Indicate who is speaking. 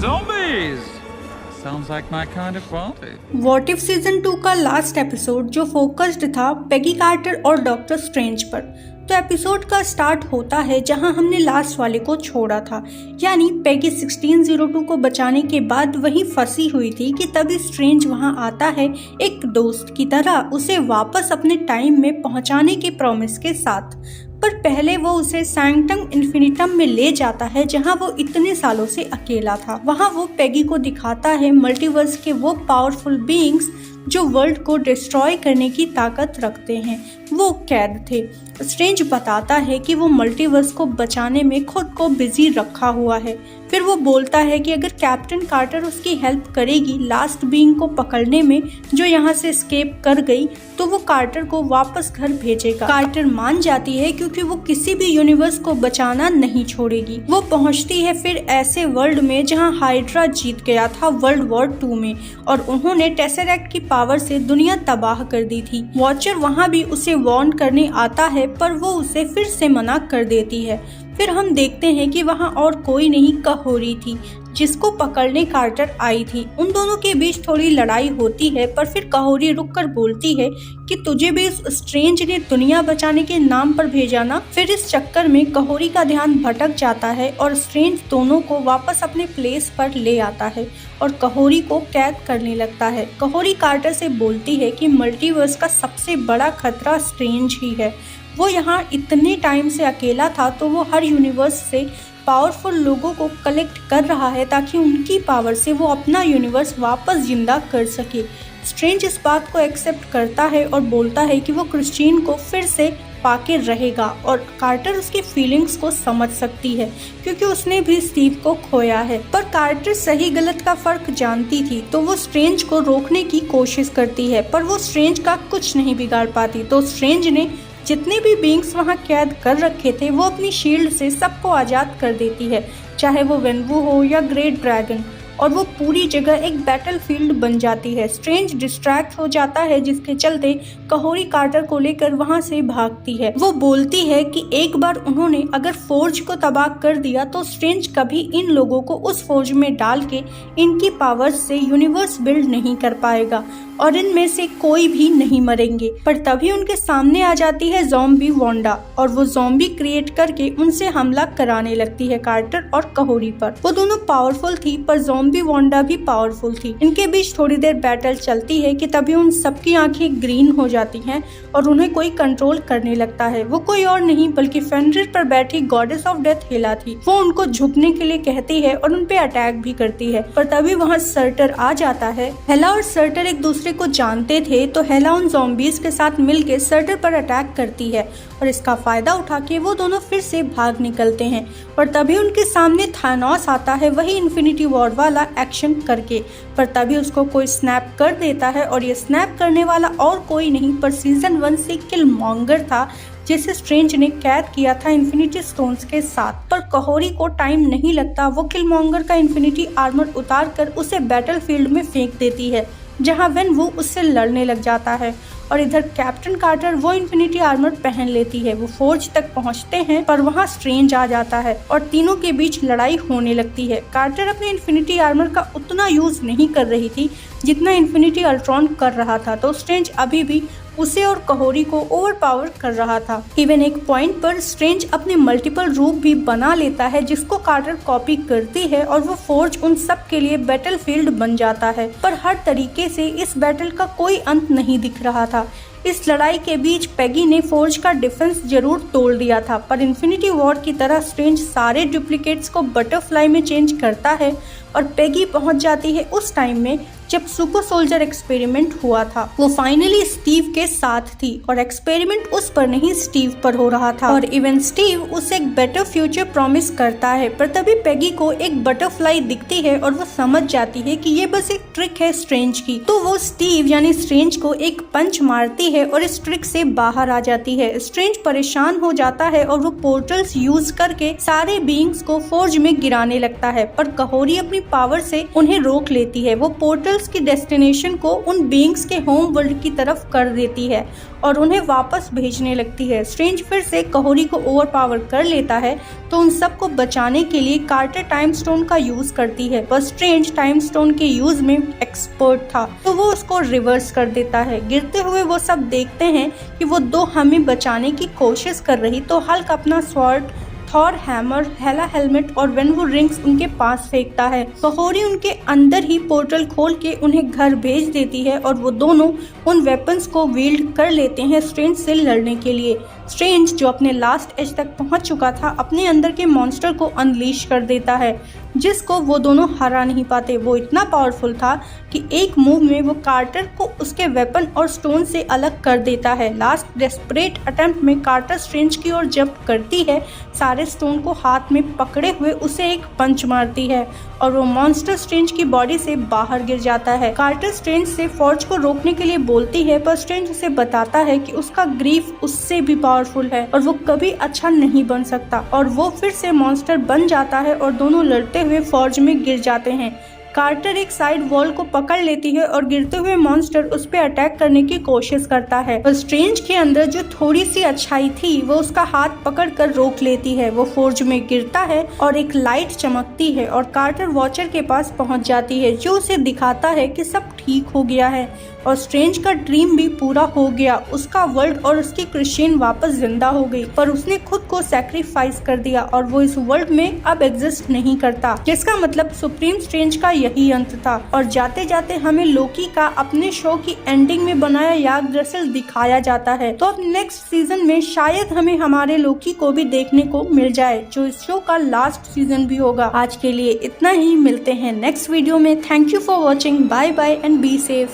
Speaker 1: Zombies! Sounds like my kind of party.
Speaker 2: What if season 2 का last episode जो focused था Peggy quarter और doctor strange पर। तो एपिसोड का स्टार्ट होता है जहां हमने लास्ट वाले को छोड़ा था, यानी पेगी 1602 को बचाने के बाद वहीं फंसी हुई थी कि तभी स्ट्रेंज वहां आता है एक दोस्त की तरह उसे वापस अपने टाइम में पहुंचाने के प्रॉमिस के साथ। पर पहले वो उसे सैंक्टम इन्फिनिटम में ले जाता है जहां वो इतने सालों से अकेला था। वहां वो पेगी को दिखाता है मल्टीवर्स के वो पावरफुल बीइंग्स जो वर्ल्ड को डिस्ट्रॉय करने की ताकत रखते हैं। वो कैद थे। स्ट्रेंज बताता है कि वो मल्टीवर्स को बचाने में खुद को बिजी रखा हुआ है। फिर वो बोलता है कि अगर कैप्टन कार्टर उसकी हेल्प करेगी लास्ट बीइंग को पकड़ने में जो यहाँ से एस्केप कर गई, तो वो कार्टर को वापस घर भेजेगा। कार्टर मान जाती है क्योंकि वो किसी भी यूनिवर्स को बचाना नहीं छोड़ेगी। वो पहुंचती है फिर ऐसे वर्ल्ड में जहां हाइड्रा जीत गया था वर्ल्ड वॉर 2 में और उन्होंने टेसरैक्ट की पावर से दुनिया तबाह कर दी थी। वॉचर वहां भी उसे वार्न करने आता है पर वो उसे फिर से मना कर देती है। फिर हम देखते हैं कि वहां और कोई नहीं कहोरी थी जिसको पकड़ने कार्टर आई थी। उन दोनों के बीच थोड़ी लड़ाई होती है पर फिर कहोरी रुककर बोलती है कि तुझे भी इस स्ट्रेंज ने दुनिया बचाने के नाम पर भेजा ना। फिर इस चक्कर में कहोरी का ध्यान भटक जाता है और स्ट्रेंज दोनों को वापस अपने प्लेस पर ले आता है और कहोरी को कैद करने लगता है। कहोरी कार्टर से बोलती है कि मल्टीवर्स का सबसे बड़ा खतरा स्ट्रेंज ही है। वो यहाँ इतने टाइम से अकेला था तो वो हर यूनिवर्स से पावरफुल लोगों को कलेक्ट कर रहा है ताकि उनकी पावर से वो अपना यूनिवर्स वापस जिंदा कर सके। स्ट्रेंज इस बात को एक्सेप्ट करता है और बोलता है कि वो क्रिस्टीन को फिर से पाके रहेगा और कार्टर उसकी फीलिंग्स को समझ सकती है क्योंकि उसने भी स्टीव को खोया है। पर कार्टर सही गलत का फर्क जानती थी तो वो स्ट्रेंज को रोकने की कोशिश करती है पर वो स्ट्रेंज का कुछ नहीं बिगाड़ पाती। तो स्ट्रेंज ने जितने भी बीइंग्स वहां कैद कर रखे थे वो अपनी शील्ड से सबको आजाद कर देती है, चाहे वो वेनवू हो या ग्रेट ड्रैगन, और वो पूरी जगह एक बैटलफील्ड बन जाती है। स्ट्रेंज डिस्ट्रैक्ट हो जाता है जिसके चलते कहोरी कार्टर को लेकर वहां से भागती है। वो बोलती है कि एक बार उन्होंने अगर फोर्ज को तबाह कर दिया तो स्ट्रेंज कभी इन लोगों को उस फोर्ज में डाल के इनकी पावर्स से यूनिवर्स बिल्ड नहीं कर पाएगा और इनमें से कोई भी नहीं मरेंगे। पर तभी उनके सामने आ जाती है ज़ॉम्बी वांडा और वो ज़ॉम्बी क्रिएट करके उनसे हमला कराने लगती है कार्टर और कहोरी पर। वो दोनों पावरफुल थी पर ज़ॉम्बी वांडा भी पावरफुल थी। इनके बीच थोड़ी देर बैटल चलती है कि तभी उन सबकी आंखें ग्रीन हो जाती हैं और उन्हें कोई कंट्रोल करने लगता है। वो कोई और नहीं बल्कि फेनरिर पर बैठी गॉडेस ऑफ डेथ हेला थी। वो उनको झुकने के लिए कहती है और उन पे अटैक भी करती है पर तभी वहाँ सर्टर आ जाता है। हेला और सर्टर एक दूसरे को जानते थे तो हेला उन ज़ॉम्बीज के साथ मिलकर सर्टर पर अटैक करती है और इसका फायदा उठा के वो दोनों फिर से भाग निकलते हैं और तभी उनके सामने थानोस आता है, वही इन्फिनिटी वॉर वाला एक्शन करके। पर तभी उसको कोई स्नैप कर देता है और ये स्नैप करने वाला और कोई नहीं पर सीजन 1 से किलमॉन्गर था जिसे स्ट्रेंज ने कैद किया था इन्फिनिटी स्टोन्स के साथ। पर कहोरी को टाइम नहीं लगता, वो किलमॉन्गर का इन्फिनिटी आर्मर उतार कर उसे बैटलफील्ड में फेंक देती है जहां वेनवू उससे लड़ने लग जाता है और इधर कैप्टन कार्टर वो इन्फिनिटी आर्मर पहन लेती है। वो फोर्ज तक पहुंचते हैं पर वहां स्ट्रेंज आ जाता है और तीनों के बीच लड़ाई होने लगती है। कार्टर अपने इन्फिनिटी आर्मर का उतना यूज नहीं कर रही थी जितना इन्फिनिटी अल्ट्रॉन कर रहा था तो स्ट्रेंज अभी भी उसे और कहोरी को ओवरपावर कर रहा था। इवन एक पॉइंट पर स्ट्रेंज अपने मल्टीपल रूप भी बना लेता है जिसको कार्टर कॉपी करती है और वो फोर्ज उन सब के लिए बैटलफील्ड बन जाता है। पर हर तरीके से इस बैटल का कोई अंत नहीं दिख रहा था। इस लड़ाई के बीच पेगी ने फोर्ज का डिफेंस जरूर तोड़ दिया था पर इन्फिनिटी वॉर की तरह स्ट्रेंज सारे डुप्लीकेट्स को बटरफ्लाई में चेंज करता है और पेगी पहुंच जाती है उस टाइम में जब सुपर सोल्जर एक्सपेरिमेंट हुआ था। वो फाइनली स्टीव के साथ थी और एक्सपेरिमेंट उस पर नहीं स्टीव पर हो रहा था और इवन स्टीव उसे एक बेटर फ्यूचर प्रॉमिस करता है। पर तभी पेगी को एक बटरफ्लाई दिखती है और वो समझ जाती है कि ये बस एक ट्रिक है स्ट्रेंज की। तो वो स्टीव यानी स्ट्रेंज को एक पंच मारती है और इस ट्रिक से बाहर आ जाती है। स्ट्रेंज परेशान हो जाता है और वो पोर्टल्स यूज करके सारे बीइंग्स को फोर्ज में गिराने लगता है पर कहोरी अपनी पावर से उन्हें रोक लेती है। वो पोर्टल्स वेपन्स की डेस्टिनेशन को उन बीइंग्स के होम वर्ल्ड की तरफ कर देती है और उन्हें वापस भेजने लगती है। स्ट्रेंज फिर से कहोरी को ओवरपावर कर लेता है तो उन सबको बचाने के लिए कार्टर टाइम स्टोन का यूज करती है, पर स्ट्रेंज टाइम स्टोन के यूज में एक्सपर्ट था तो वो उसको रिवर्स कर देता है। गिरते हुए वो सब देखते हैं कि वो दो हमें बचाने की कोशिश कर रही तो हल्क अपना स्वॉर्ड, थॉर हैमर, हेला हेलमेट और वेनवू रिंग्स उनके पास फेंकता है। कहोरी उनके अंदर ही पोर्टल खोल के उन्हें घर भेज देती है और वो दोनों उन वेपन्स को वील्ड कर लेते हैं स्ट्रेंज से लड़ने के लिए। स्ट्रेंज जो अपने लास्ट एज तक पहुंच चुका था अपने अंदर के मॉन्स्टर को अनलीश कर देता है जिसको वो दोनों हरा नहीं पाते। वो इतना पावरफुल था कि एक मूव में वो कार्टर को उसके वेपन और स्टोन से अलग कर देता है। लास्ट डेस्परेट अटेम्प्ट में कार्टर स्ट्रेंज की ओर जंप करती है, सारे स्टोन को हाथ में पकड़े हुए उसे एक पंच मारती है और वो मॉन्स्टर स्ट्रेंज की बॉडी से बाहर गिर जाता है। कार्टर स्ट्रेंज से फॉर्ज को रोकने के लिए बोलती है पर स्ट्रेंज उसे बताता है कि उसका ग्रीफ उससे भी पावरफुल है और वो कभी अच्छा नहीं बन सकता और वो फिर से मॉन्स्टर बन जाता है और दोनों लड़ते हुए फॉर्ज में गिर जाते हैं। कार्टर एक साइड वॉल को पकड़ लेती है और गिरते हुए मॉन्स्टर उस पर अटैक करने की कोशिश करता है पर स्ट्रेंज के अंदर जो थोड़ी सी अच्छाई थी वो उसका हाथ पकड़कर रोक लेती है। वो फॉर्ज में गिरता है और एक लाइट चमकती है और कार्टर वॉचर के पास पहुंच जाती है जो उसे दिखाता है कि सब ठीक हो गया है और स्ट्रेंज का ड्रीम भी पूरा हो गया। उसका वर्ल्ड और उसकी क्रिश्चियन वापस जिंदा हो गई पर उसने खुद को सैक्रिफाइस कर दिया और वो इस वर्ल्ड में अब एग्जिस्ट नहीं करता, जिसका मतलब सुप्रीम स्ट्रेंज का यही अंत था। और जाते जाते हमें लोकी का अपने शो की एंडिंग में बनाया याग रसल दिखाया जाता है तो अब नेक्स्ट सीजन में शायद हमें हमारे लोकी को भी देखने को मिल जाए जो इस शो का लास्ट सीजन भी होगा। आज के लिए इतना ही, मिलते हैं नेक्स्ट वीडियो में। Thank you for watching, bye bye and be safe.